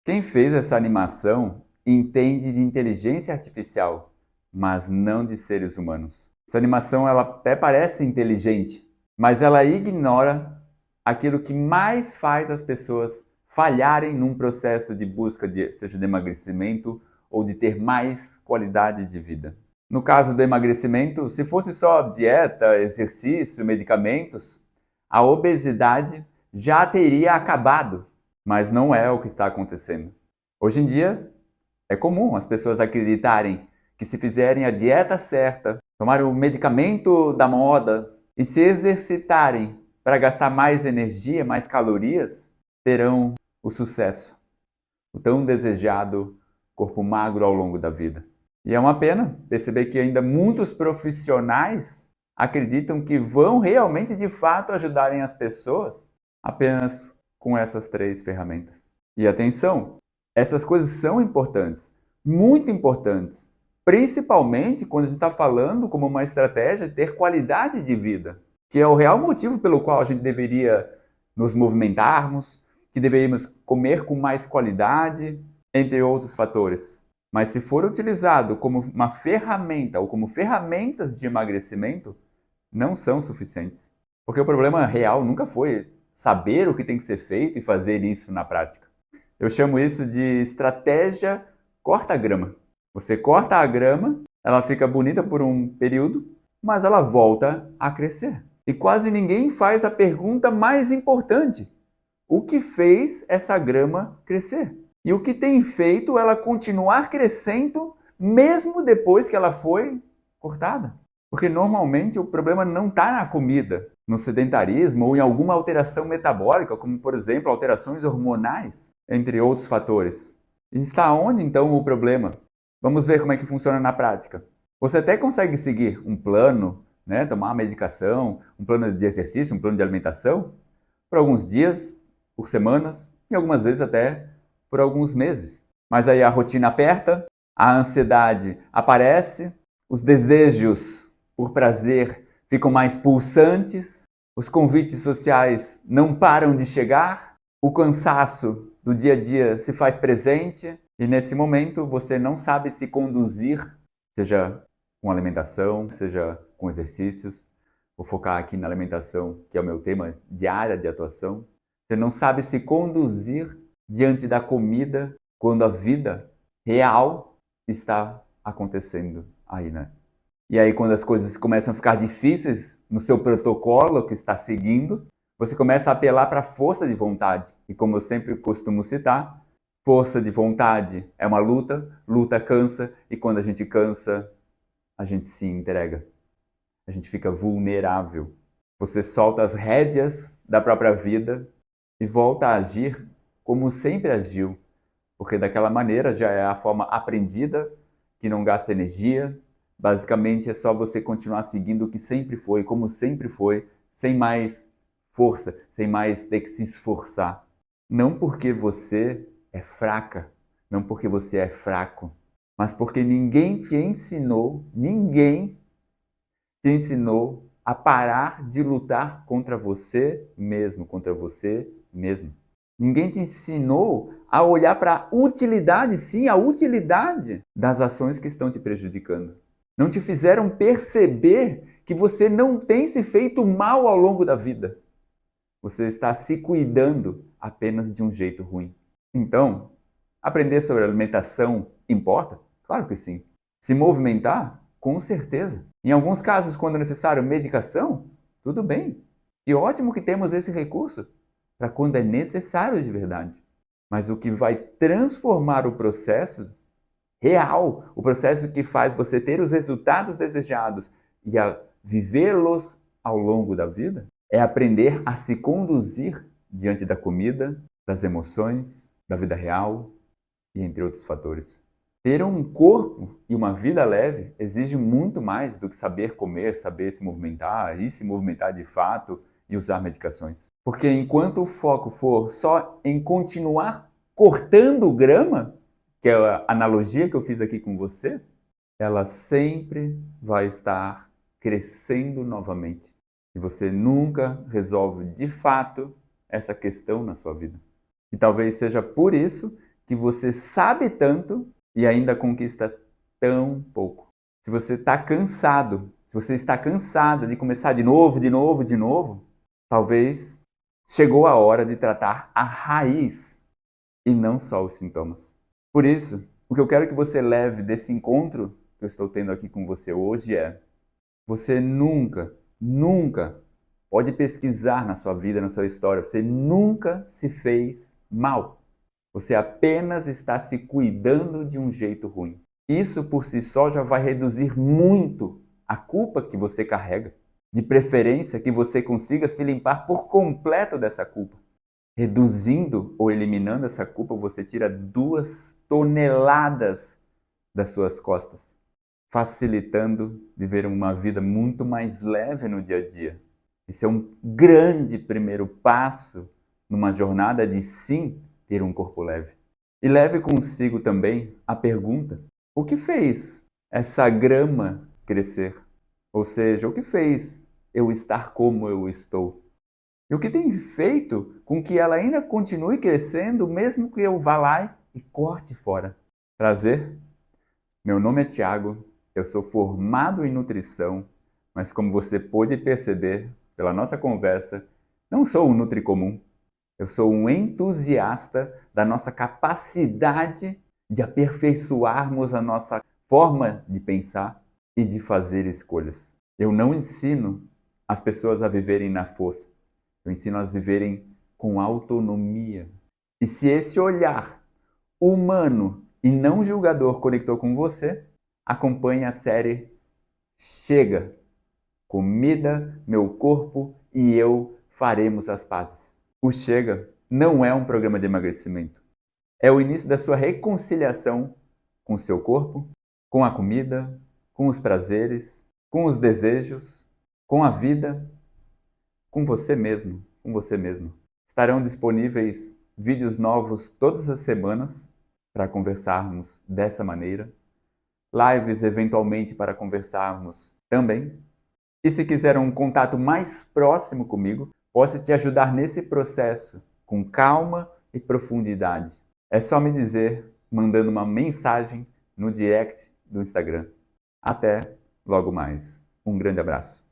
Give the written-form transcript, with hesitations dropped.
Quem fez essa animação entende de inteligência artificial, mas não de seres humanos. Essa animação ela até parece inteligente, mas ela ignora aquilo que mais faz as pessoas falharem num processo de busca de, seja de emagrecimento ou de ter mais qualidade de vida. No caso do emagrecimento, se fosse só dieta, exercício, medicamentos, a obesidade já teria acabado, mas não é o que está acontecendo. Hoje em dia, é comum as pessoas acreditarem que se fizerem a dieta certa, tomarem o medicamento da moda e se exercitarem para gastar mais energia, mais calorias, terão o sucesso, o tão desejado corpo magro ao longo da vida. E é uma pena perceber que ainda muitos profissionais acreditam que vão realmente de fato ajudarem as pessoas apenas com essas três ferramentas. E atenção, essas coisas são importantes, muito importantes, principalmente quando a gente está falando como uma estratégia de ter qualidade de vida, que é o real motivo pelo qual a gente deveria nos movimentarmos, que deveríamos comer com mais qualidade, entre outros fatores. Mas se for utilizado como uma ferramenta ou como ferramentas de emagrecimento, não são suficientes. Porque o problema real nunca foi saber o que tem que ser feito e fazer isso na prática. Eu chamo isso de estratégia corta-grama. Você corta a grama, ela fica bonita por um período, mas ela volta a crescer. E quase ninguém faz a pergunta mais importante: o que fez essa grama crescer? E o que tem feito ela continuar crescendo mesmo depois que ela foi cortada? Porque normalmente o problema não está na comida, no sedentarismo ou em alguma alteração metabólica, como por exemplo alterações hormonais, entre outros fatores. E está onde então o problema? Vamos ver como é que funciona na prática. Você até consegue seguir um plano, né, tomar uma medicação, um plano de exercício, um plano de alimentação, por alguns dias, por semanas e algumas vezes até por alguns meses. Mas aí a rotina aperta, a ansiedade aparece, os desejos por prazer ficam mais pulsantes, os convites sociais não param de chegar, o cansaço do dia a dia se faz presente e nesse momento você não sabe se conduzir, seja com alimentação, seja com exercícios. Vou focar aqui na alimentação, que é o meu tema de área de atuação. Você não sabe se conduzir diante da comida quando a vida real está acontecendo aí, né? E aí, quando as coisas começam a ficar difíceis no seu protocolo que está seguindo, você começa a apelar para a força de vontade. E como eu sempre costumo citar, força de vontade é uma luta, luta cansa, e quando a gente cansa, a gente se entrega. A gente fica vulnerável. Você solta as rédeas da própria vida e volta a agir como sempre agiu, porque daquela maneira já é a forma aprendida, que não gasta energia. Basicamente é só você continuar seguindo o que sempre foi, como sempre foi, sem mais força, sem mais ter que se esforçar. Não porque você é fraca, não porque você é fraco, mas porque ninguém te ensinou a parar de lutar contra você mesmo, contra você mesmo. Ninguém te ensinou a olhar para a utilidade, sim, a utilidade das ações que estão te prejudicando. Não te fizeram perceber que você não tem se feito mal ao longo da vida. Você está se cuidando apenas de um jeito ruim. Então, aprender sobre alimentação importa? Claro que sim. Se movimentar? Com certeza. Em alguns casos, quando necessário medicação, tudo bem. Que ótimo que temos esse recurso para quando é necessário de verdade. Mas o que vai transformar o processo real, o processo que faz você ter os resultados desejados e a vivê-los ao longo da vida, é aprender a se conduzir diante da comida, das emoções, da vida real e entre outros fatores. Ter um corpo e uma vida leve exige muito mais do que saber comer, saber se movimentar e se movimentar de fato e usar medicações. Porque enquanto o foco for só em continuar cortando grama, que é a analogia que eu fiz aqui com você, ela sempre vai estar crescendo novamente. E você nunca resolve de fato essa questão na sua vida. E talvez seja por isso que você sabe tanto e ainda conquista tão pouco. Se você está cansado, se você está cansada de começar de novo, talvez chegou a hora de tratar a raiz e não só os sintomas. Por isso, o que eu quero que você leve desse encontro que eu estou tendo aqui com você hoje é: você nunca pode pesquisar na sua vida, na sua história, você nunca se fez mal. Você apenas está se cuidando de um jeito ruim. Isso por si só já vai reduzir muito a culpa que você carrega. De preferência que você consiga se limpar por completo dessa culpa. Reduzindo ou eliminando essa culpa, você tira 2 toneladas das suas costas, facilitando viver uma vida muito mais leve no dia a dia. Esse é um grande primeiro passo numa jornada de sim ter um corpo leve. E leve consigo também a pergunta: o que fez essa grama crescer? Ou seja, o que fez eu estar como eu estou? E o que tem feito com que ela ainda continue crescendo, mesmo que eu vá lá e corte fora? Prazer, meu nome é Thiago, eu sou formado em nutrição, mas como você pôde perceber pela nossa conversa, não sou um nutri comum. Eu sou um entusiasta da nossa capacidade de aperfeiçoarmos a nossa forma de pensar e de fazer escolhas. Eu não ensino as pessoas a viverem na força. Eu ensino as viverem com autonomia. E se esse olhar humano e não julgador conectou com você, acompanhe a série Chega! Comida, meu corpo e eu faremos as pazes. O Chega não é um programa de emagrecimento. É o início da sua reconciliação com o seu corpo, com a comida, com os prazeres, com os desejos, com a vida, com você mesmo, com você mesmo. Estarão disponíveis vídeos novos todas as semanas para conversarmos dessa maneira, lives eventualmente para conversarmos também. E se quiser um contato mais próximo comigo, posso te ajudar nesse processo com calma e profundidade. É só me dizer, mandando uma mensagem no direct do Instagram. Até logo mais. Um grande abraço.